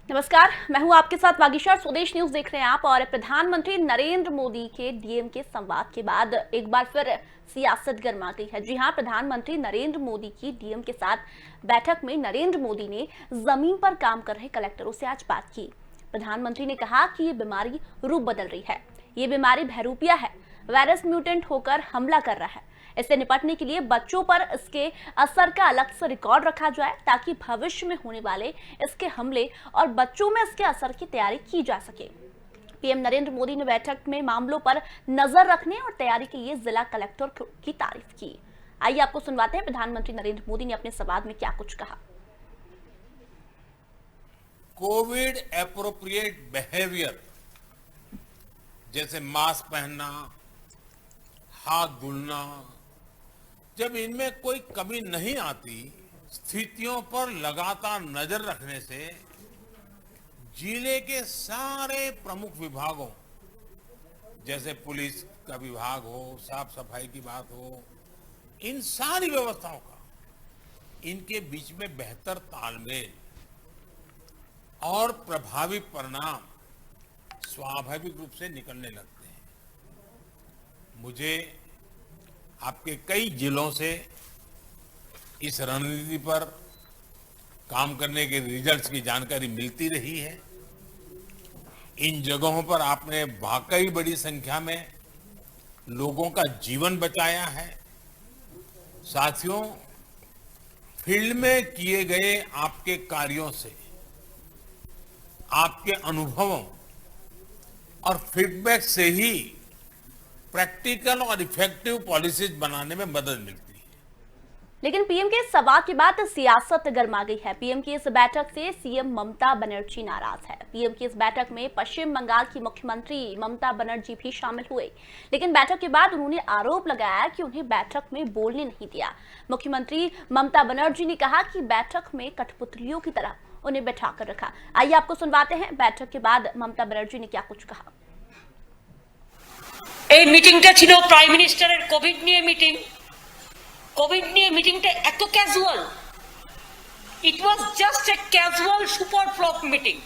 नमस्कार, मैं हूं आपके साथ वागीशा। स्वदेश न्यूज देख रहे हैं आप। और प्रधानमंत्री नरेंद्र मोदी के डीएम के संवाद के बाद एक बार फिर सियासत गर्मा गई है। जी हां, प्रधानमंत्री नरेंद्र मोदी की डीएम के साथ बैठक में नरेंद्र मोदी ने जमीन पर काम कर रहे कलेक्टरों से आज बात की। प्रधानमंत्री ने कहा कि ये बीमारी रूप बदल रही है। ये बीमारी बहरूपिया है, वायरस म्यूटेंट होकर हमला कर रहा है। इससे निपटने के लिए बच्चों पर इसके असर का अलग से रिकॉर्ड रखा जाए ताकि भविष्य में होने वाले इसके हमले और बच्चों में इसके असर की तैयारी की जा सके। पीएम नरेंद्र मोदी ने बैठक में मामलों पर नजर रखने और तैयारी के लिए जिला कलेक्टर की तारीफ की। आइए आपको सुनवाते हैं प्रधानमंत्री नरेंद्र मोदी ने अपने संवाद में क्या कुछ कहा। कोविड एप्रोप्रिएट बिहेवियर जैसे मास्क पहनना, हाथ धुलना, जब इनमें कोई कमी नहीं आती, स्थितियों पर लगातार नजर रखने से जिले के सारे प्रमुख विभागों जैसे पुलिस का विभाग हो, साफ सफाई की बात हो, इन सारी व्यवस्थाओं का इनके बीच में बेहतर तालमेल और प्रभावी परिणाम स्वाभाविक रूप से निकलने लगते हैं। मुझे आपके कई जिलों से इस रणनीति पर काम करने के रिजल्ट्स की जानकारी मिलती रही है। इन जगहों पर आपने वाकई बड़ी संख्या में लोगों का जीवन बचाया है। साथियों, फील्ड में किए गए आपके कार्यों से, आपके अनुभवों और फीडबैक से ही प्रैक्टिकल और इफेक्टिव पॉलिसीज बनाने में मदद मिलती है। लेकिन पीएम के सवाल के बाद सियासत गर्मा गई है। पीएम की इस बैठक से सीएम ममता बनर्जी नाराज है। पीएम की इस बैठक में पश्चिम बंगाल की मुख्यमंत्री ममता बनर्जी भी शामिल हुए, लेकिन बैठक के बाद उन्होंने आरोप लगाया कि उन्हें बैठक में बोलने नहीं दिया। मुख्यमंत्री ममता बनर्जी ने कहा कि बैठक में कठपुतलियों की तरह उन्हें बैठाकर रखा। आइए आपको सुनवाते हैं बैठक के बाद ममता बनर्जी ने क्या कुछ कहा। এই মিটিংটা ছিল প্রাইম মিনিস্টারের কোভিড নিয়ে মিটিং। কোভিড নিয়ে মিটিংটা এত casual, it was just a casual super flock meeting.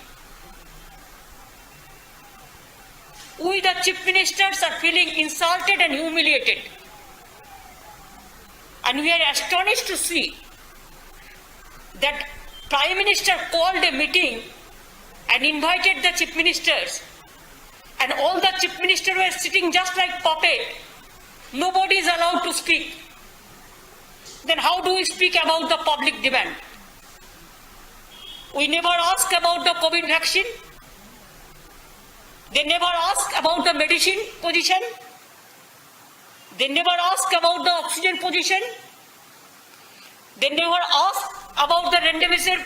We the chief ministers are feeling insulted and humiliated, and we are astonished to see that Prime Minister called a meeting and invited the chief ministers, and all the chief ministers were sitting just like puppet. Nobody is allowed to speak. Then how do we speak about the public demand? We never ask about the COVID vaccine. They never ask about the medicine position. They never ask about the oxygen position. They never ask about the remdesivir,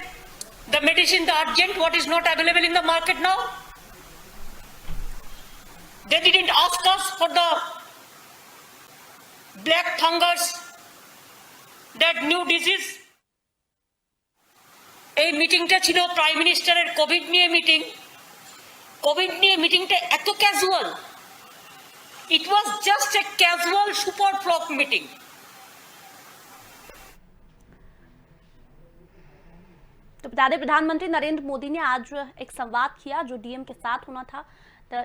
the medicine, the urgent, what is not available in the market now. They didn't ask us for the black fungus, that new disease. এই মিটিংটা ছিল prime মিনিস্টারের Covid নিয়ে meeting. Covid নিয়ে মিটিংটা এত casual, it was just a casual super flock meeting. तो बता दें, प्रधानमंत्री नरेंद्र मोदी ने आज एक संवाद किया जो डीएम के साथ होना था।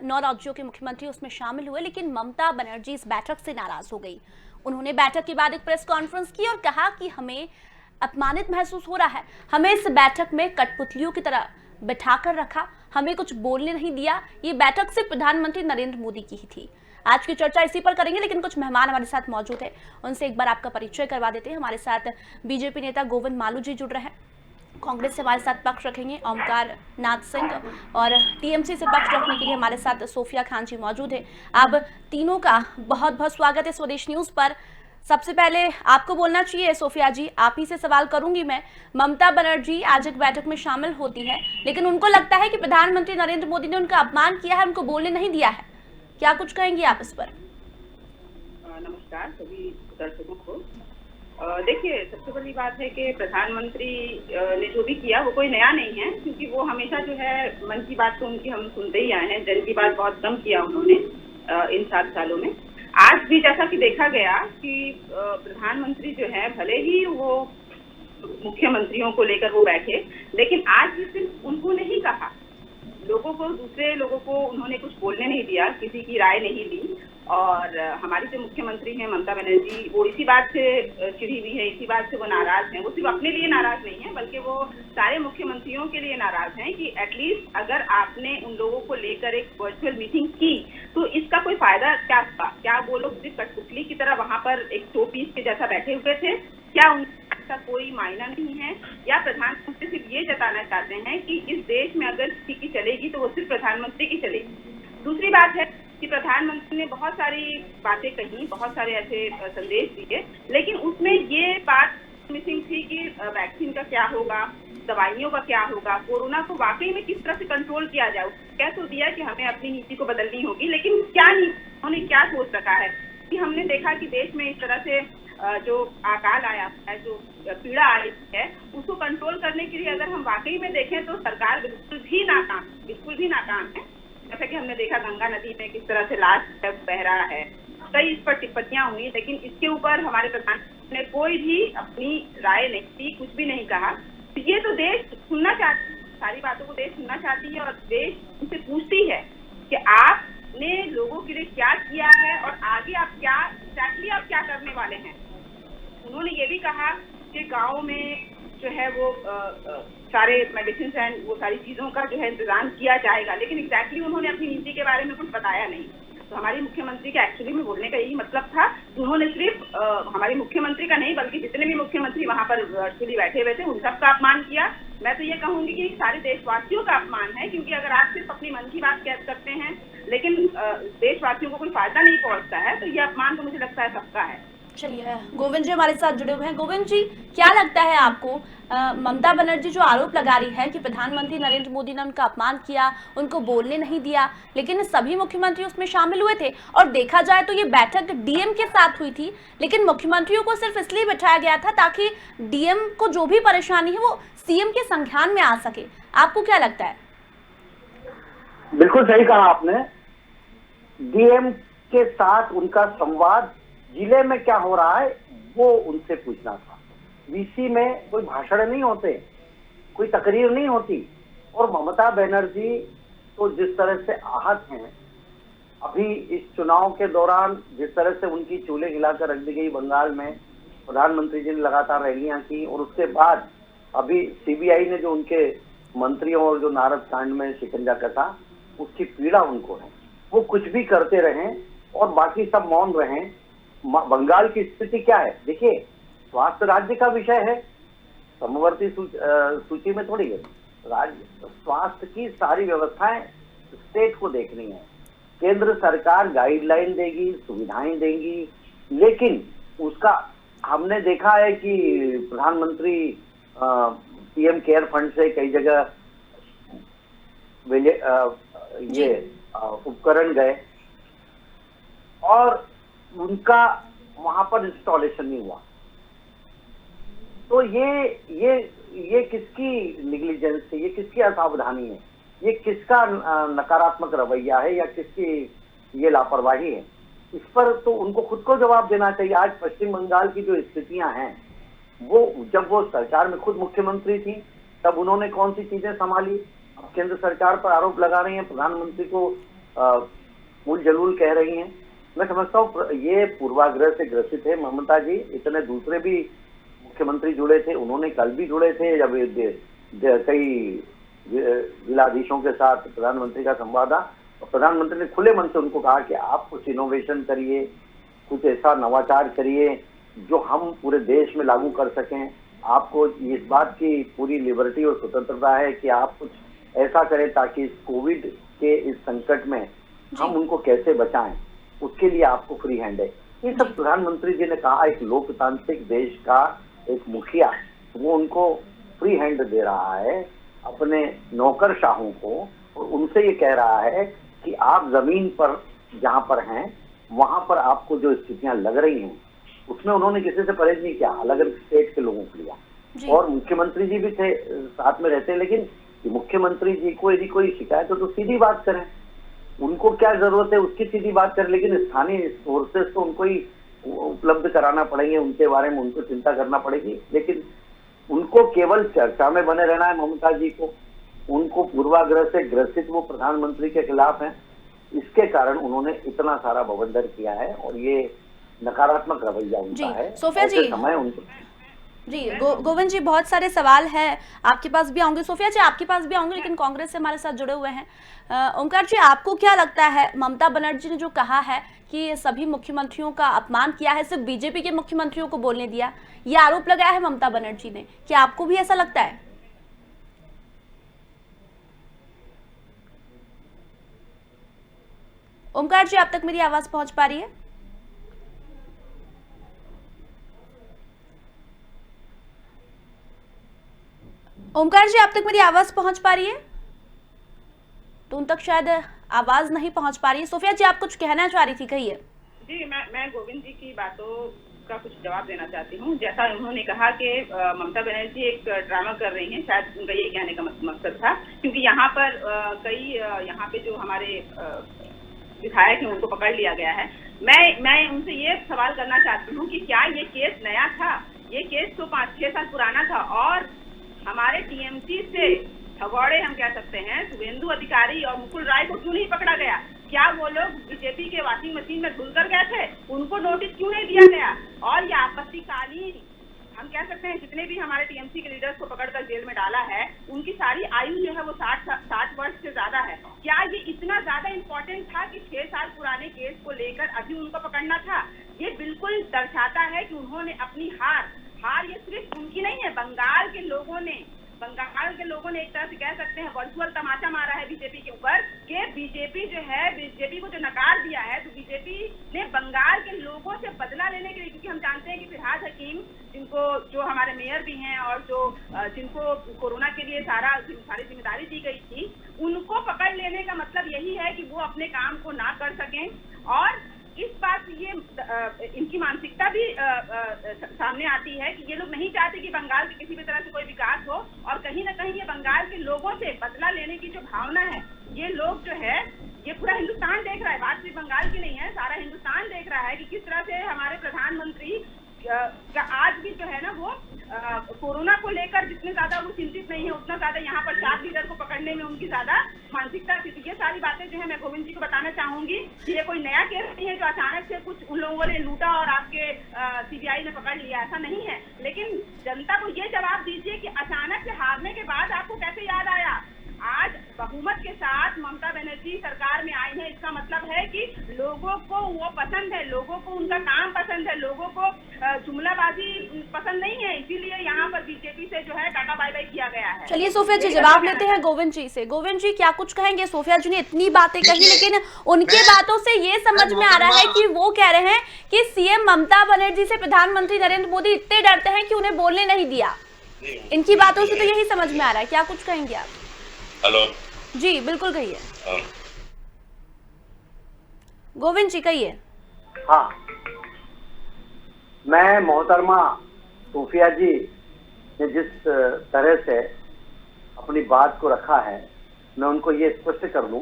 9 राज्यों के मुख्यमंत्री उसमें शामिल हुए, लेकिन ममता बनर्जी इस बैठक से नाराज हो गई। उन्होंने बैठक के बाद एक प्रेस कॉन्फ्रेंस की और कहा कि हमें अपमानित महसूस हो रहा है। हमें इस बैठक में कठपुतलियों की तरह बिठाकर रखा, हमें कुछ बोलने नहीं दिया। ये बैठक सिर्फ प्रधानमंत्री नरेंद्र मोदी की ही थी। आज की चर्चा इसी पर करेंगे, लेकिन कुछ मेहमान हमारे साथ मौजूद है, उनसे एक बार आपका परिचय करवा देते हैं। हमारे साथ बीजेपी नेता गोविंद मालू जी जुड़ रहे हैं, कांग्रेस से हमारे साथ पक्ष रखेंगे ओमकार नाथ सिंह, और टीएमसी से पक्ष रखने के लिए हमारे साथ सोफिया खान जी मौजूद है। आप तीनों का बहुत बहुत स्वागत है स्वदेश न्यूज पर। सबसे पहले आपको बोलना चाहिए सोफिया जी, आप ही से सवाल करूंगी मैं। ममता बनर्जी आज एक बैठक में शामिल होती है, लेकिन उनको लगता है कि प्रधानमंत्री नरेंद्र मोदी ने उनका अपमान किया है, उनको बोलने नहीं दिया है। क्या कुछ कहेंगी आप इस पर? नमस्कार सभी दर्शकों को। देखिए, सबसे बड़ी बात है कि प्रधानमंत्री ने जो भी किया वो कोई नया नहीं है, क्योंकि वो हमेशा जो है मन की बात तो उनकी हम सुनते ही आए हैं। जन की बात बहुत कम किया उन्होंने इन 7 सालों में। आज भी जैसा कि देखा गया कि प्रधानमंत्री जो है, भले ही वो मुख्यमंत्रियों को लेकर वो बैठे, लेकिन आज भी सिर्फ उनको नहीं कहा, लोगों को, दूसरे लोगों को उन्होंने कुछ बोलने नहीं दिया, किसी की राय नहीं ली। और हमारी जो मुख्यमंत्री हैं ममता बनर्जी, वो इसी बात से चिढ़ी हुई है, इसी बात से वो नाराज हैं। वो सिर्फ अपने लिए नाराज नहीं है, बल्कि वो सारे मुख्यमंत्रियों के लिए नाराज हैं कि एटलीस्ट अगर आपने उन लोगों को लेकर एक वर्चुअल मीटिंग की तो इसका कोई फायदा क्या था? क्या वो लोग सिर्फ कठपुतली की तरह वहां पर एक शो पीस के जैसा बैठे हुए थे? क्या उनका कोई मायना नहीं है? या प्रधानमंत्री सिर्फ ये जताना चाहते हैं कि इस देश में अगर किसी की चलेगी तो वो सिर्फ प्रधानमंत्री की चलेगी? दूसरी बात है कि प्रधानमंत्री ने बहुत सारी बातें कही, बहुत सारे ऐसे संदेश दिए, लेकिन उसमें ये बात मिसिंग थी कि वैक्सीन का क्या होगा, दवाइयों का क्या होगा, कोरोना को वाकई में किस तरह से कंट्रोल किया जाए। कह तो दिया कि हमें अपनी नीति को बदलनी होगी, लेकिन क्या नीति, उन्होंने क्या सोच रखा है? कि हमने देखा कि देश में इस तरह से जो अकाल आया है, जो पीड़ा आई है, उसको कंट्रोल करने के लिए अगर हम वाकई में देखें तो सरकार बिल्कुल भी नाकाम है। जैसा कि हमने देखा गंगा नदी में किस तरह से लाश बह रहा है, कई इस पर टिप्पणियां हुई, लेकिन इसके ऊपर हमारे प्रधानमंत्री ने कोई भी अपनी राय नहीं दी, कुछ भी नहीं कहा। तो ये तो देश सुनना चाहती है, सारी बातों को देश सुनना चाहती है और देश उनसे पूछती है कि आपने लोगों के लिए क्या किया है और आगे आप क्या करने वाले हैं। उन्होंने ये भी कहा कि गाँव में जो है वो सारे मेडिसिन एंड वो सारी चीजों का जो है इंतजाम किया जाएगा, लेकिन एग्जैक्टली उन्होंने अपनी नीति के बारे में कुछ बताया नहीं। तो हमारी मुख्यमंत्री का एक्चुअली में बोलने का यही मतलब था। उन्होंने सिर्फ हमारी मुख्यमंत्री का नहीं, बल्कि जितने भी मुख्यमंत्री वहां पर वर्चुअली बैठे हुए थे उन सबका अपमान किया। मैं तो ये कहूंगी कि सारे देशवासियों का अपमान है, क्योंकि अगर आप सिर्फ अपनी मन की बात करते हैं लेकिन देशवासियों को कोई फायदा नहीं पहुंचता है, तो ये अपमान तो मुझे लगता है सबका है। चलिए, गोविंद जी हमारे साथ जुड़े हुए हैं। गोविंद जी, क्या लगता है आपको, ममता बनर्जी जो आरोप लगा रही है कि प्रधानमंत्री नरेंद्र मोदी ने उनका अपमान किया, उनको बोलने नहीं दिया, लेकिन सभी मुख्यमंत्री उसमें शामिल हुए थे और देखा जाए तो ये बैठक डीएम के साथ हुई थी, लेकिन मुख्यमंत्रियों को सिर्फ इसलिए बिठाया गया था ताकि डीएम को जो भी परेशानी है वो सीएम के संज्ञान में आ सके। आपको क्या लगता है? बिल्कुल सही कहा आपने। डीएम के साथ उनका संवाद, जिले में क्या हो रहा है वो उनसे पूछना था। वीसी में कोई भाषण नहीं होते, कोई तकरीर नहीं होती। और ममता बनर्जी तो जिस तरह से आहत हैं, अभी इस चुनाव के दौरान जिस तरह से उनकी चूल्हे हिलाकर रख दी गई बंगाल में, प्रधानमंत्री जी ने लगातार रैलियां की, और उसके बाद अभी सीबीआई ने जो उनके मंत्रियों और जो नारद कांड में शिकंजा कसा, उसकी पीड़ा उनको है। वो कुछ भी करते रहें और बाकी सब मौन रहें। बंगाल की स्थिति क्या है देखिए, स्वास्थ्य राज्य का विषय है, समवर्ती सूची में थोड़ी है। राज्य स्वास्थ्य की सारी व्यवस्थाएं स्टेट को देखनी है। केंद्र सरकार गाइडलाइन देगी, सुविधाएं देगी, लेकिन उसका हमने देखा है कि प्रधानमंत्री पीएम केयर फंड से कई जगह ये उपकरण गए और उनका वहां पर इंस्टॉलेशन नहीं हुआ। तो ये किसकी निग्लिजेंस है, ये किसकी असावधानी है, ये किसका नकारात्मक रवैया है या किसकी ये लापरवाही है? इस पर तो उनको खुद को जवाब देना चाहिए। आज पश्चिम बंगाल की जो स्थितियां हैं, वो जब वो सरकार में खुद मुख्यमंत्री थी तब उन्होंने कौन सी चीजें संभाली। अब केंद्र सरकार पर आरोप लगा रही हैं, प्रधानमंत्री को मूल जलूल कह रही हैं। मैं समझता हूँ ये पूर्वाग्रह से ग्रसित है ममता जी। इतने दूसरे भी मुख्यमंत्री जुड़े थे, उन्होंने कल भी जुड़े थे जब कई जिलाधीशों के साथ प्रधानमंत्री का संवाद। और प्रधानमंत्री ने खुले मन से उनको कहा कि आप कुछ इनोवेशन करिए, कुछ ऐसा नवाचार करिए जो हम पूरे देश में लागू कर सकें। आपको इस बात की पूरी लिबर्टी और स्वतंत्रता है कि आप कुछ ऐसा करें ताकि इस कोविड के इस संकट में हम उनको कैसे बचाएं, उसके लिए आपको फ्री हैंड है। ये सब प्रधानमंत्री जी ने कहा। एक लोकतांत्रिक देश का एक मुखिया, वो उनको फ्री हैंड दे रहा है अपने नौकरशाहों को, और उनसे ये कह रहा है कि आप जमीन पर जहां पर हैं वहां पर आपको जो स्थितियां लग रही हैं उसमें उन्होंने किसी से परहेज नहीं किया, अलग अलग स्टेट के लोगों को लिया। और मुख्यमंत्री जी भी थे साथ में रहते हैं, लेकिन मुख्यमंत्री जी को यदि कोई शिकायत हो तो सीधी बात करें, उनको क्या जरूरत है उसकी सीधी बात करें। लेकिन स्थानीय सोर्सेस तो उनको ही उपलब्ध कराना पड़ेंगे, उनके बारे में उनको चिंता करना पड़ेगी। लेकिन उनको केवल चर्चा में बने रहना है ममता जी को, उनको पूर्वाग्रह से ग्रसित वो प्रधानमंत्री के खिलाफ हैं, इसके कारण उन्होंने इतना सारा बवंडर किया है और ये नकारात्मक रवैया उनका है। सोफिया जी, समय उनको जी गोविंद जी, बहुत सारे सवाल हैं, आपके पास भी आऊंगे, सोफिया जी आपके पास भी आऊंगे, लेकिन कांग्रेस से हमारे साथ जुड़े हुए हैं। ओंकार जी, आपको क्या लगता है, ममता बनर्जी ने जो कहा है कि सभी मुख्यमंत्रियों का अपमान किया है, सिर्फ बीजेपी के मुख्यमंत्रियों को बोलने दिया, ये आरोप लगाया है ममता बनर्जी ने, क्या आपको भी ऐसा लगता है? ओंकार जी, आप तक मेरी आवाज पहुंच पा रही है? ओंकार जी, आप तक मेरी आवाज पहुंच पा रही है? तो उन तक शायद आवाज नहीं पहुंच पा रही है। सोफिया जी, आप कुछ कहना चाह रही थी, कहिए। जी, मैं गोविंद जी की बातों का कुछ जवाब देना चाहती हूँ। जैसा उन्होंने कहा कि ममता बनर्जी एक ड्रामा कर रही हैं, शायद उनका ये कहने का मकसद था, क्योंकि यहाँ पर कई यहाँ पे जो हमारे विधायक हैं उनको पकड़ लिया गया है। मैं उनसे ये सवाल करना चाहती हूँ कि क्या ये केस नया था? ये केस तो 5-6 साल पुराना था और हमारे टीएमसी से भगौड़े हम कह सकते हैं शुभेंदु अधिकारी और मुकुल राय को क्यों नहीं पकड़ा गया? क्या वो लोग बीजेपी के वॉशिंग मशीन में धुल कर गए थे? उनको नोटिस क्यों नहीं दिया गया? और ये आपत्तिकालीन हम कह सकते हैं जितने भी हमारे टीएमसी के लीडर्स को पकड़कर जेल में डाला है, उनकी सारी आयु जो है वो 60 वर्ष से ज्यादा है। क्या ये इतना ज्यादा इम्पोर्टेंट था कि 6 साल पुराने केस को लेकर अभी उनको पकड़ना था? ये बिल्कुल दर्शाता है कि उन्होंने अपनी हार ये सिर्फ उनकी नहीं है, बंगाल के लोगों ने एक तरह से कह सकते हैं वर्चुअल तमाचा मारा है बीजेपी के ऊपर कि बीजेपी को जो नकार दिया है, तो बीजेपी ने बंगाल के लोगों से बदला लेने के लिए, क्योंकि हम जानते हैं कि फिरहाद हकीम जो हमारे मेयर भी हैं और जिनको कोरोना के लिए सारी जिम्मेदारी दी गई थी, उनको पकड़ लेने का मतलब यही है कि वो अपने काम को ना कर सकें। और इस बात ये इनकी मानसिकता भी सामने आती है कि ये लोग नहीं चाहते कि बंगाल के किसी भी तरह से कोई विकास हो, और कहीं ना कहीं ये बंगाल के लोगों से बदला लेने की जो भावना है, ये लोग जो है, ये पूरा हिंदुस्तान देख रहा है, बात सिर्फ बंगाल की नहीं है, सारा हिंदुस्तान देख रहा है कि किस तरह से हमारे प्रधानमंत्री का आज भी जो है ना वो कोरोना को लेकर जितने ज्यादा वो चिंतित नहीं है, उतना ज्यादा यहाँ पर 4 लीडर को पकड़ने में उनकी ज्यादा मानसिकता थी। तो ये सारी बातें जो है मैं गोविंद जी को बताना चाहूंगी कि ये कोई नया केस नहीं है जो अचानक से कुछ उन लोगों ने लूटा और आपके सीबीआई ने पकड़ लिया, ऐसा नहीं है। लेकिन जनता को ये जवाब दीजिए कि अचानक से हारने के बाद आपको कैसे याद आया? आज बहुमत के साथ ममता बनर्जी सरकार में आई है, इसका मतलब है कि लोगों को वो पसंद है, लोगों को उनका काम पसंद है, लोगों को जुमलाबाजी पसंद नहीं है, इसीलिए यहाँ पर बीजेपी से जो है टाटा बाय बाय किया गया है। चलिए सोफिया जी, जवाब लेते हैं गोविंद जी से। गोविंद जी, क्या कुछ कहेंगे? सोफिया जी ने इतनी बातें कही, लेकिन उनके बातों से ये समझ में आ रहा है कि वो कह रहे हैं कि सीएम ममता बनर्जी से प्रधानमंत्री नरेंद्र मोदी इतने डरते हैं कि उन्हें बोलने नहीं दिया। इनकी बातों से तो यही समझ में आ रहा है, क्या कुछ कहेंगे आप? हेलो जी बिल्कुल कहिए। गोविंद जी कहिए। हाँ, मैं मोहतरमा सोफिया जी ने जिस तरह से अपनी बात को रखा है, मैं उनको ये स्पष्ट कर दूं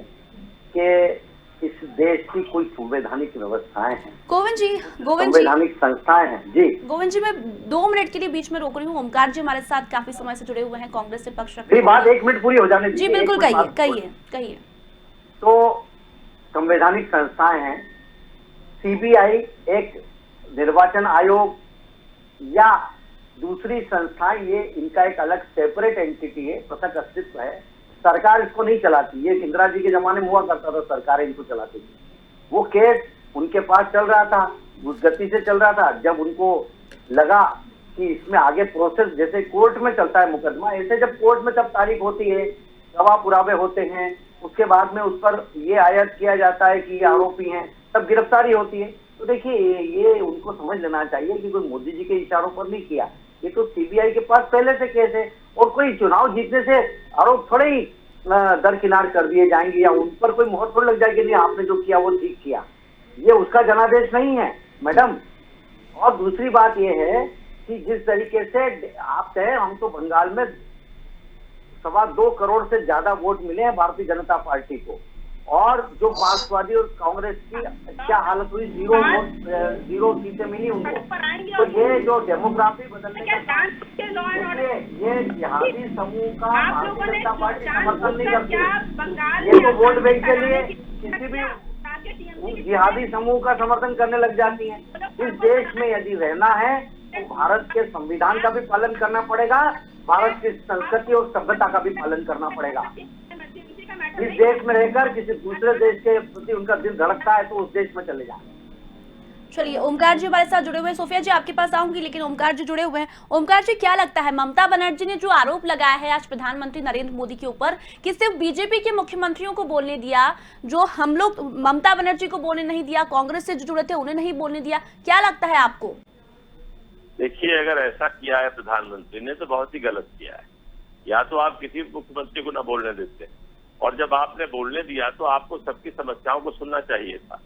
कि इस देश की कोई संवैधानिक व्यवस्थाएं हैं, गोविंद जी संवैधानिक संस्थाएं हैं। जी गोविंद जी, मैं 2 मिनट के लिए बीच में रोक रही हूँ। ओमकार जी हमारे साथ काफी समय से जुड़े हुए हैं, कांग्रेस से पक्ष रखते हैं। बात 1 मिनट पूरी हो जाने जी बिल्कुल कहिए। तो संवैधानिक संस्थाएं हैं, सीबीआई एक निर्वाचन आयोग या दूसरी संस्थाएं, ये इनका एक अलग सेपरेट एंटिटी है, पृथक अस्तित्व है। सरकार इसको नहीं चलाती, ये इंदिरा जी के जमाने में हुआ करता था, सरकार इनको चलाती थी। वो केस उनके पास चल रहा था, उस गति से चल रहा था। जब उनको लगा कि इसमें आगे प्रोसेस, जैसे कोर्ट में चलता है मुकदमा, ऐसे जब कोर्ट में जब तारीख होती है, गवाह पुरावे होते हैं, उसके बाद में उस पर ये आयत किया जाता है कि ये आरोपी हैं, तब गिरफ्तारी होती है। तो देखिए, ये उनको समझ लेना चाहिए कि कोई मोदी जी के इशारों पर नहीं किया, ये तो सीबीआई के पास पहले से केस है, और कोई चुनाव जीतने से आरोप थोड़े ही दरकिनार कर दिए जाएंगे या उन पर कोई मोहर थोड़ी लग जाएगी, नहीं आपने जो किया वो ठीक किया। ये उसका जनादेश नहीं है मैडम। और दूसरी बात ये है कि जिस तरीके से आप कहें, हम तो बंगाल में 2.25 करोड़ से ज्यादा वोट मिले हैं भारतीय जनता पार्टी को, और जो मार्क्सवादी और कांग्रेस की क्या हालत हुई, 0 सीटें मिली उनको। तो ये जो डेमोग्राफी बदलने का ये जिहादी समूह का भारतीय जनता पार्टी समर्थन नहीं करती। ये तो वोट बैंक के लिए किसी भी जिहादी समूह का समर्थन करने लग जाती है। इस देश में यदि रहना है तो भारत के संविधान का भी पालन करना पड़ेगा, भारत की संस्कृति और सभ्यता का भी पालन करना पड़ेगा। इस देश में रहकर किसी दूसरे देश के प्रति उनका दिल धड़कता है तो उस देश में चले जाए। चलिए, ओमकार जी हमारे साथ जुड़े हुए हैं। सोफिया जी आपके पास आऊंगी, लेकिन ओमकार जी जुड़े हुए हैं। ओमकार जी, क्या लगता है ममता बनर्जी ने जो आरोप लगाया है आज प्रधानमंत्री नरेंद्र मोदी के ऊपर कि सिर्फ बीजेपी के मुख्यमंत्रियों को बोलने दिया, जो हम लोग ममता बनर्जी को बोलने नहीं दिया, कांग्रेस से जो जुड़े थे उन्हें नहीं बोलने दिया, क्या लगता है आपको? देखिए, अगर ऐसा किया है प्रधानमंत्री ने तो बहुत ही गलत किया है। या तो आप किसी मुख्यमंत्री को न बोलने देते, और जब आपने बोलने दिया तो आपको सबकी समस्याओं को सुनना चाहिए था।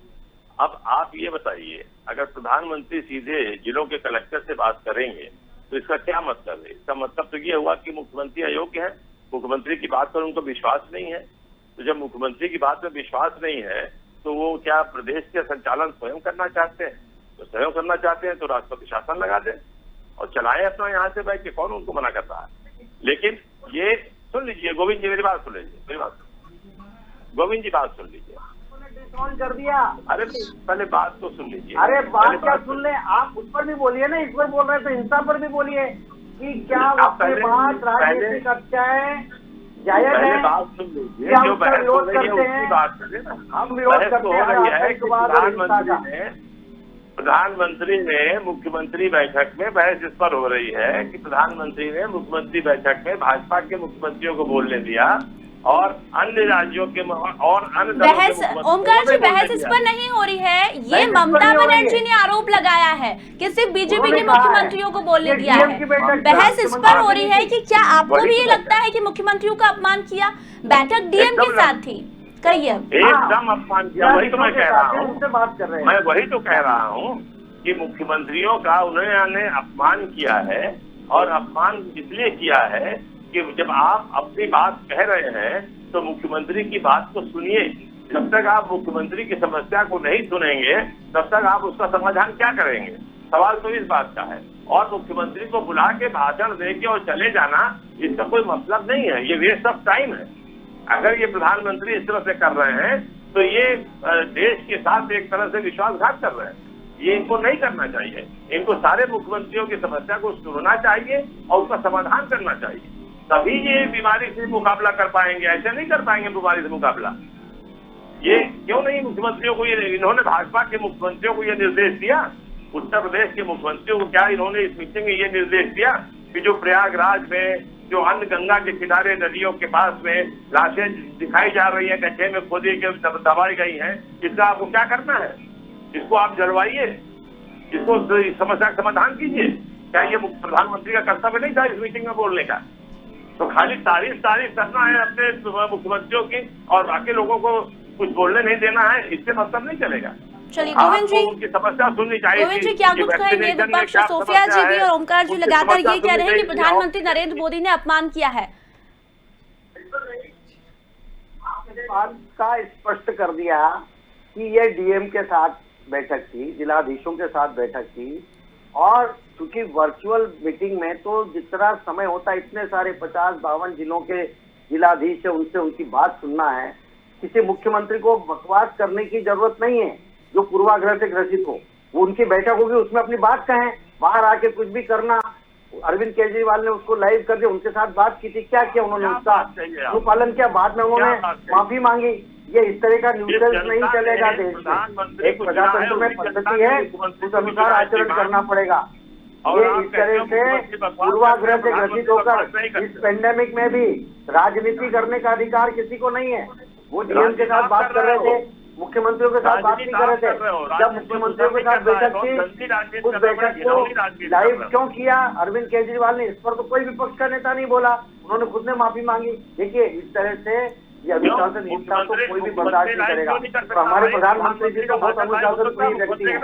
अब आप ये बताइए, अगर प्रधानमंत्री सीधे जिलों के कलेक्टर से बात करेंगे तो इसका क्या मतलब है? इसका मतलब तो ये हुआ कि मुख्यमंत्री अयोग्य है, मुख्यमंत्री की बात पर उनको विश्वास नहीं है। तो जब मुख्यमंत्री की बात पर विश्वास नहीं है तो वो क्या प्रदेश के संचालन स्वयं करना चाहते हैं? तो स्वयं करना चाहते हैं तो राष्ट्रपति शासन लगा दें और चलाएं अपना यहाँ से बैठ के, कौन उनको मना कर रहा है? लेकिन ये सुन लीजिए गोविंद जी, मेरी बात सुन लीजिए, मेरी बात गोविंद जी बात सुन लीजिए। कौन कर दिया? अरे पहले बात तो सुन लीजिए। अरे बात क्या सुन ले, आप उस पर भी बोलिए ना, इस पर बोल रहे तो हिंसा पर भी बोलिए कि क्या उसके बाद राजनीतिक हत्याएं जायज है? बात सुन लीजिए, हम जो बहस हो विरोध रही है करते उसकी हैं, बात करें ना। हम विरोध करते हैं। प्रधानमंत्री ने मुख्यमंत्री बैठक में बहस इस पर हो रही है कि प्रधानमंत्री ने मुख्यमंत्री बैठक में भाजपा के मुख्यमंत्रियों को बोलने दिया और अन्य राज्यों के और अन्य बहस, ओमकार जी बहस इस पर नहीं हो रही है, ये ममता बनर्जी ने आरोप लगाया है कि सिर्फ बीजेपी के मुख्यमंत्रियों को बोलने दिया है। बहस इस पर हो रही है कि क्या आपको भी ये लगता है कि मुख्यमंत्रियों का अपमान किया? बैठक डीएम के साथ थी, कहिए। एकदम अपमान किया, वही तो मैं कह रहा हूँ, उनसे बात कर रहे हैं। मैं वही तो कह रहा हूँ कि मुख्यमंत्रियों का उन्होंने अपमान किया है, और अपमान इसलिए किया है कि जब आप अपनी बात कह रहे हैं तो मुख्यमंत्री की बात को सुनिए। जब तक आप मुख्यमंत्री की समस्या को नहीं सुनेंगे तब तक आप उसका समाधान क्या करेंगे? सवाल तो इस बात का है। और मुख्यमंत्री को बुला के भाषण दे के और चले जाना, इसका कोई मतलब नहीं है, ये वेस्ट ऑफ टाइम है। अगर ये प्रधानमंत्री इस तरह से कर रहे हैं तो ये देश के साथ एक तरह से विश्वासघात कर रहे हैं। ये इनको नहीं करना चाहिए। इनको सारे मुख्यमंत्रियों की समस्या को सुनना चाहिए और उसका समाधान करना चाहिए, तभी ये बीमारी से मुकाबला कर पाएंगे। ऐसे नहीं कर पाएंगे बीमारी से मुकाबला। ये क्यों नहीं मुख्यमंत्रियों को, ये इन्होंने भाजपा के मुख्यमंत्रियों को ये निर्देश दिया, उत्तर प्रदेश के मुख्यमंत्रियों को क्या इन्होंने इस मीटिंग में ये निर्देश दिया कि जो प्रयागराज में जो अन्य गंगा के किनारे नदियों के पास में लाशें दिखाई जा रही है, गड्ढे में खोदी के दबाई गई हैं, इसका आपको क्या करना है? इसको आप जलवाइए, इसको समस्या का समाधान कीजिए। क्या ये प्रधानमंत्री का कर्तव्य नहीं था इस मीटिंग में बोलने का? तो खाली तारीफ करना है अपने मुख्यमंत्रियों की और बाकी लोगों को कुछ बोलने नहीं देना है, इससे मतलब नहीं चलेगा। चलिए गोविंद जी, उनकी समस्या सुननी चाहिए। गोविंद जी क्या कुछ कहेंगे? विपक्ष सोफिया जी भी और ओमकार जी लगातार ये कह रहे हैं कि प्रधानमंत्री नरेंद्र मोदी ने अपमान किया है। बात का स्पष्ट कर दिया कि ये डीएम के साथ बैठक थी, जिलाधीशों के साथ बैठक थी, और चूंकि वर्चुअल मीटिंग में तो जितना समय होता है, इतने सारे 50-52 जिलों के जिलाधीश है, उनसे उनकी बात सुनना है। किसी मुख्यमंत्री को बकवास करने की जरूरत नहीं है जो पूर्वाग्रह से ग्रसित हो। वो उनकी बैठक होगी, उसमें अपनी बात कहें, बाहर आके कुछ भी करना। अरविंद केजरीवाल ने उसको लाइव कर दिया, उनके साथ बात की थी, क्या किया उन्होंने? उसका अनुपालन किया, बाद में उन्होंने माफी मांगी। ये इस तरह का न्यूट्रल नहीं चलेगा देश में। एक प्रजातंत्र में पद्धति है, उस अनुसार आचरण करना पड़ेगा। ये इस तरह से पूर्वाग्रह से ग्रसित होकर इस पेंडेमिक में भी राजनीति करने का अधिकार किसी को नहीं है। वो डीएम के साथ बात कर रहे थे, मुख्यमंत्रियों के साथ बात नहीं कर रहे थे। जब मुख्यमंत्रियों के साथ बैठक थी, उस बैठक को लाइव क्यों किया? अरविंद केजरीवाल ने इस पर तो कोई विपक्ष का नेता नहीं बोला, उन्होंने खुद ने माफी मांगी। देखिए इस तरह से ये अनुशासनहीनता तो कोई भी बर्दाश्त नहीं करेगा। तो हमारे प्रधानमंत्री जी तो बहुत अनुशासनप्रिय व्यक्ति है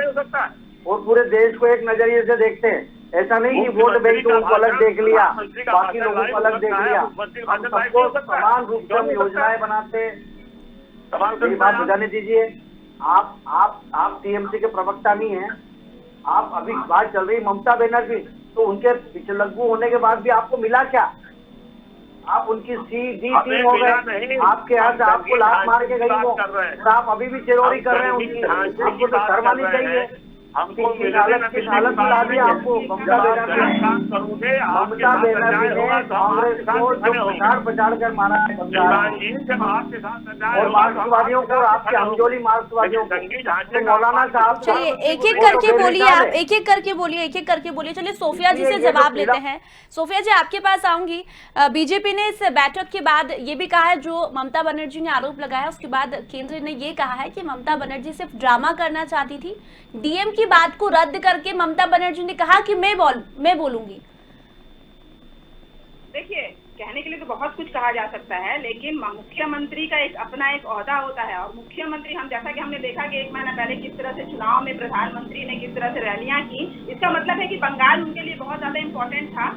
और पूरे देश को एक नजरिए से देखते हैं। ऐसा नहीं कि वोट बैंक को उनको अलग देख लिया, बाकी लोगों को अलग देख लिया। हम सबको समान रूप से हम योजनाएं बनाते हैं, सवाल मेरी बात बुझाने दीजिए। आप टीएमसी के प्रवक्ता नहीं हैं। आप अभी बात चल रही ममता बनर्जी, तो उनके पिछलग्गू होने के बाद भी आपको मिला क्या? आप उनकी सी-डी टीम हो गए, आपके यहाँ से आपको लात मार के गई हो, तो आप अभी भी चिरौरी कर रहे हैं उनकी। आपको तो शर्म आनी चाहिए। हमको किस हालत में ला दिया आपको ममता बनर्जी ने कांग्रेस को जो पछाड़ कर मारा है और मार्क्सवादियों को, आपके हमजोली मार्क्सवादियों को, मौलाना साहब। चलिए एक एक करके बोलिए, आप एक एक करके बोलिए। चलिए सोफिया जी से जवाब लेते हैं। सोफिया जी आपके पास आऊंगी। बीजेपी ने इस बैठक के बाद ये भी कहा है, जो ममता बनर्जी ने आरोप लगाया उसके बाद केंद्र ने ये कहा है कि ममता बनर्जी सिर्फ ड्रामा करना चाहती थी। डीएम की बात को रद्द करके ममता बनर्जी ने कहा कि मैं बोलूंगी। देखिए, कहने के लिए तो बहुत कुछ कहा जा सकता है, लेकिन मुख्यमंत्री का अपना एक ओहदा होता है। और मुख्यमंत्री, हम जैसा कि हमने देखा कि 1 महीना पहले किस तरह से चुनाव में प्रधानमंत्री ने किस तरह से रैलियां की, इसका मतलब है कि बंगाल उनके लिए बहुत ज्यादा इम्पोर्टेंट था।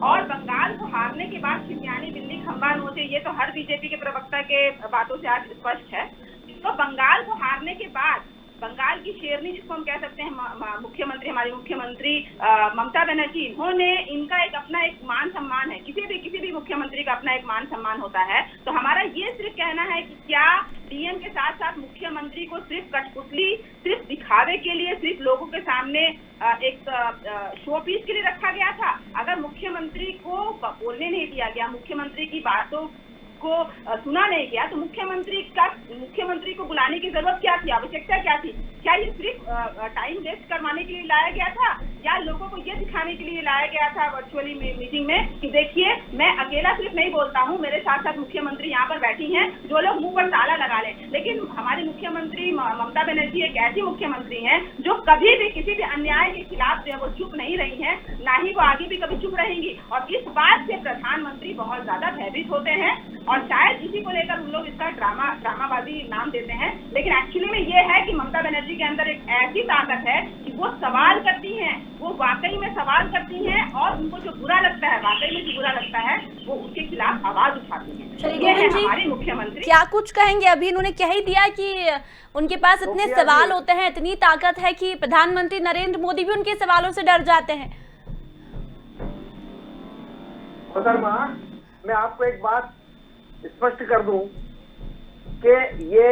और बंगाल को हारने के बाद खिसियानी बिल्ली खंबा नोचे, ये तो हर बीजेपी के प्रवक्ता के बातों से आज स्पष्ट है। तो बंगाल को हारने के बाद बंगाल की शेरनी, जिसको हम कह सकते हैं, मुख्यमंत्री, हमारी मुख्यमंत्री ममता बनर्जी, इन्होंने, इनका अपना एक मान सम्मान है। किसी भी मुख्यमंत्री का अपना एक मान सम्मान होता है। तो हमारा ये सिर्फ कहना है कि क्या डीएम के साथ साथ मुख्यमंत्री को सिर्फ कठपुतली, सिर्फ दिखावे के लिए, सिर्फ लोगों के सामने एक शो पीस के लिए रखा गया था? अगर मुख्यमंत्री को बोलने नहीं दिया गया, मुख्यमंत्री की बातों को सुना नहीं गया, तो मुख्यमंत्री को बुलाने की जरूरत क्या थी, आवश्यकता क्या थी? क्या ये सिर्फ टाइम वेस्ट करवाने के लिए लाया गया था, या लोगों को ये दिखाने के लिए लाया गया था वर्चुअली मीटिंग में कि देखिए मैं अकेला सिर्फ नहीं बोलता हूँ, मेरे साथ साथ मुख्यमंत्री यहाँ पर बैठी हैं, जो लोग मुंह पर ताला लगा लें। लेकिन हमारी मुख्यमंत्री ममता बनर्जी एक ऐसी मुख्यमंत्री हैं जो कभी भी किसी भी अन्याय के खिलाफ जो है वो चुप नहीं रही हैं, ना ही वो आगे भी कभी चुप रहेंगी। और इस बात से प्रधानमंत्री बहुत ज्यादा भयभीत होते हैं और शायद इसी को लेकर उन लोग इसका ड्रामाबाजी नाम देते हैं। लेकिन एक्चुअली में ये है कि ममता बनर्जी के अंदर एक ऐसी ताकत है कि वो सवाल करती हैं, वो वाकई में सवाल करती हैं, और उनको जो बुरा लगता है, वाकई में जो बुरा लगता है, वो उसके खिलाफ आवाज उठाती हैं। ये है हमारे मुख्यमंत्री। क्या कुछ कहेंगे? अभी इन्होंने कह ही दिया कि उनके पास इतने सवाल होते हैं, इतनी ताकत है कि प्रधानमंत्री नरेंद्र मोदी भी उनके सवालों से डर जाते हैं। मैं आपको एक बात स्पष्ट कर दूं कि ये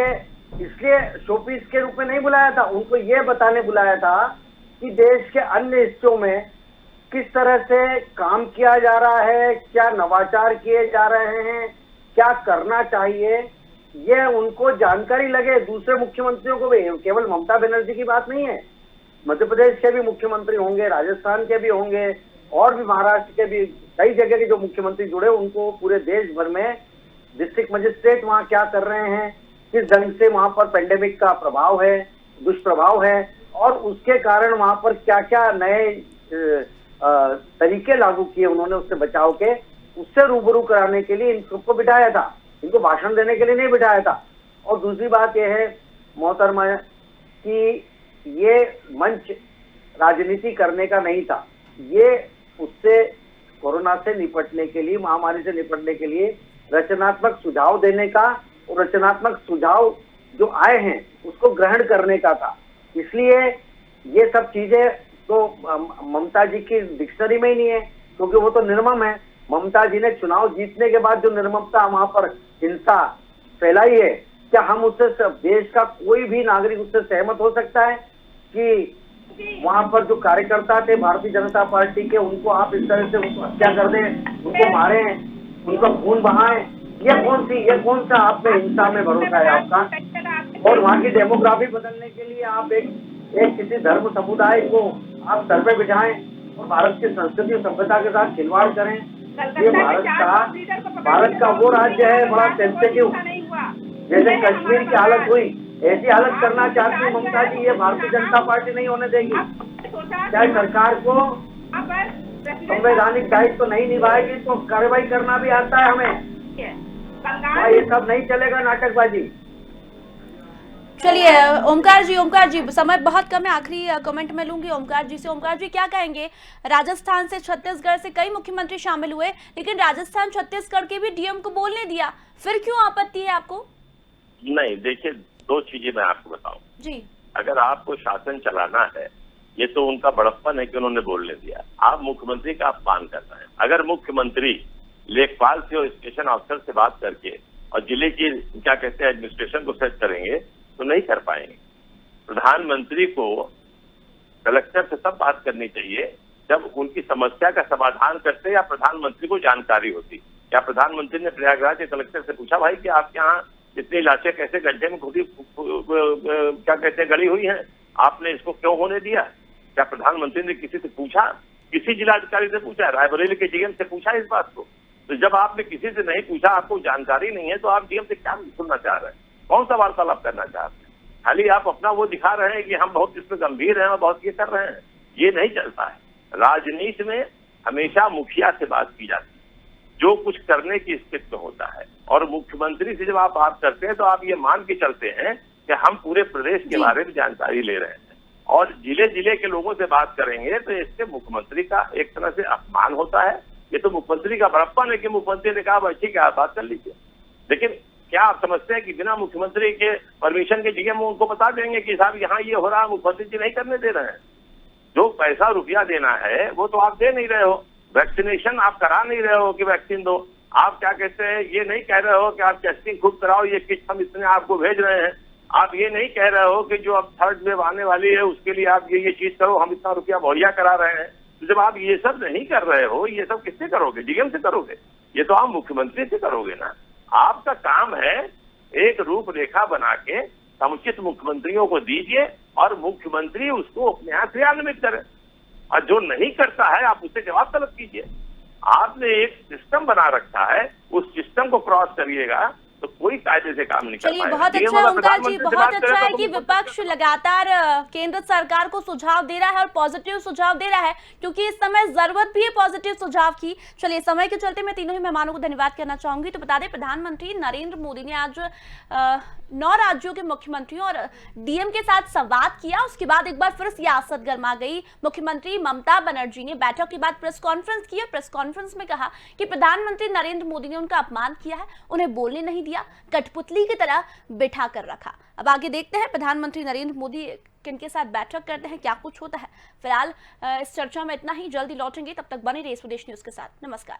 इसलिए शोपीस के रूप में नहीं बुलाया था, उनको ये बताने बुलाया था कि देश के अन्य हिस्सों में किस तरह से काम किया जा रहा है, क्या नवाचार किए जा रहे हैं, क्या करना चाहिए, ये उनको जानकारी लगे। दूसरे मुख्यमंत्रियों को भी, केवल ममता बनर्जी की बात नहीं है, मध्य प्रदेश के भी मुख्यमंत्री होंगे, राजस्थान के भी होंगे, और भी महाराष्ट्र के भी, कई जगह के जो मुख्यमंत्री जुड़े, उनको पूरे देश भर में डिस्ट्रिक्ट मजिस्ट्रेट वहाँ क्या कर रहे हैं, किस ढंग से वहाँ पर पेंडेमिक का प्रभाव है, दुष्प्रभाव है, और उसके कारण वहाँ पर क्या क्या नए तरीके लागू किए उन्होंने उससे बचाव के, उससे रूबरू कराने के लिए इन सबको बिठाया था, इनको भाषण देने के लिए नहीं बिठाया था। और दूसरी बात यह है मोहतरमा कि ये मंच राजनीति करने का नहीं था, ये उससे कोरोना से निपटने के लिए, महामारी से निपटने के लिए रचनात्मक सुझाव देने का, और रचनात्मक सुझाव जो आए हैं उसको ग्रहण करने का था। इसलिए ये सब चीजें तो ममता जी की डिक्शनरी में ही नहीं है, क्योंकि वो तो निर्मम है। ममता जी ने चुनाव जीतने के बाद जो निर्ममता वहां पर हिंसा फैलाई है, क्या हम उससे, देश का कोई भी नागरिक उससे सहमत हो सकता है कि वहां पर जो कार्यकर्ता थे भारतीय जनता पार्टी के, उनको आप इस तरह से उनको हत्या कर दें, उनको मारें, उनका खून बहाएं? ये कौन सा आप में हिंसा में भरोसा है आपका? और वहाँ की डेमोग्राफी बदलने के लिए आप एक किसी धर्म समुदाय को आप सर पे बिठाएं और भारत की संस्कृति और सभ्यता के साथ खिलवाड़ करें। ये भारत का वो राज्य है बड़ा सेंसिटिव, जैसे कश्मीर की हालत हुई, ऐसी हालत करना चाहती ममता जी, ये भारतीय जनता पार्टी नहीं होने देगी। चाहे सरकार को संवैधानिक दायित्व नहीं निभाएगी तो कार्रवाई करना भी आता है हमें। ये सब नहीं चलेगा नाटकबाजी। चलिए ओमकार जी, समय बहुत कम है, आखिरी कमेंट में लूंगी ओमकार जी से। ओमकार जी क्या कहेंगे? राजस्थान से छत्तीसगढ़ से कई मुख्यमंत्री शामिल हुए, लेकिन राजस्थान छत्तीसगढ़ के भी डीएम को बोलने दिया, फिर क्यों आपत्ति है आपको? नहीं, देखिए, दो चीजें मैं आपको बताऊं। जी। अगर आपको शासन चलाना है, ये तो उनका बड़प्पन है कि उन्होंने बोलने दिया। आप मुख्यमंत्री का अपमान कर रहे हैं। अगर मुख्यमंत्री लेखपाल से और स्टेशन ऑफिसर से बात करके और जिले की क्या कहते हैं एडमिनिस्ट्रेशन को सेट करेंगे तो नहीं कर पाएंगे। प्रधानमंत्री को कलेक्टर से तब बात करनी चाहिए जब उनकी समस्या का समाधान करते या प्रधानमंत्री को जानकारी होती। क्या प्रधानमंत्री ने प्रयागराज के कलेक्टर से पूछा, भाई कि आपके यहाँ इतनी लाशें कैसे गड्ढे में खुदी क्या कहते हैं गड़ी हुई हैं, आपने इसको क्यों होने दिया? क्या प्रधानमंत्री ने किसी से पूछा? किसी जिलाधिकारी से पूछा? रायबरेली के डीएम से पूछा इस बात को? तो जब आपने किसी से नहीं पूछा, आपको जानकारी नहीं है, तो आप डीएम से क्या सुनना चाह रहे हैं? कौन सा वार्तालाप करना चाह रहे हैं? खाली आप अपना वो दिखा रहे हैं कि हम बहुत इसमें गंभीर हैं और बहुत ये कर रहे हैं। ये नहीं चलता है। राजनीति में हमेशा मुखिया से बात की जाती है, जो कुछ करने की स्थिति में होता है, और मुख्यमंत्री से जब आप बात करते हैं तो आप ये मान के चलते हैं कि हम पूरे प्रदेश के बारे में जानकारी ले रहे हैं और जिले जिले के लोगों से बात करेंगे, तो इससे मुख्यमंत्री का एक तरह से अपमान होता है। ये तो मुख्यमंत्री का बड़प्पन है कि मुख्यमंत्री ने कहा भाई ठीक है आप बात कर लीजिए। लेकिन क्या आप समझते हैं कि बिना मुख्यमंत्री के परमिशन के डीएम उनको बता देंगे कि साहब यहाँ ये हो रहा है, मुख्यमंत्री जी नहीं करने दे रहे हैं? जो पैसा रुपया देना है वो तो आप दे नहीं रहे हो। वैक्सीनेशन आप करा नहीं रहे हो कि वैक्सीन दो। आप क्या कहते हैं ये नहीं कह रहे हो कि आप टेस्टिंग खुद कराओ, ये किट हम इतने आपको भेज रहे हैं। आप ये नहीं कह रहे हो कि जो अब थर्ड वेव आने वाली है उसके लिए आप ये चीज करो, हम इतना रुपया मुहैया करा रहे हैं। तो जब आप ये सब नहीं कर रहे हो, ये सब किससे करोगे? डीएम से करोगे? ये तो आप मुख्यमंत्री से करोगे ना। आपका काम है एक रूपरेखा बना के समुचित मुख्यमंत्रियों को दीजिए और मुख्यमंत्री उसको अपने यहाँ क्रियान्वित करे, और जो नहीं करता है आप उससे जवाब तलब कीजिए। आपने एक सिस्टम बना रखा है, उस सिस्टम को क्रॉस करिएगा तो कोई कायदे से काम नहीं कर चलिए पाएगा। बहुत अच्छा है ओंकार जी, बहुत अच्छा है कि विपक्ष लगातार केंद्र सरकार को सुझाव दे रहा है और पॉजिटिव सुझाव दे रहा है, क्योंकि इस समय जरूरत भी है पॉजिटिव सुझाव की। चलिए समय के चलते मैं तीनों ही मेहमानों को धन्यवाद करना चाहूंगी। तो बता दें प्रधानमंत्री नरेंद्र मोदी ने आज 9 राज्यों के मुख्यमंत्रियों और डीएम के साथ संवाद किया। उसके बाद एक बार फिर सियासत गर्मा गई। मुख्यमंत्री ममता बनर्जी ने बैठक के बाद प्रेस कॉन्फ्रेंस की। प्रेस कॉन्फ्रेंस में कहा कि प्रधानमंत्री नरेंद्र मोदी ने उनका अपमान किया है, उन्हें बोलने नहीं दिया, कठपुतली की तरह बिठा कर रखा। अब आगे देखते हैं प्रधानमंत्री नरेंद्र मोदी किनके साथ बैठक करते हैं, क्या कुछ होता है। फिलहाल इस चर्चा में इतना ही, जल्दी लौटेंगे, तब तक बने रहिए स्वदेश न्यूज के साथ। नमस्कार।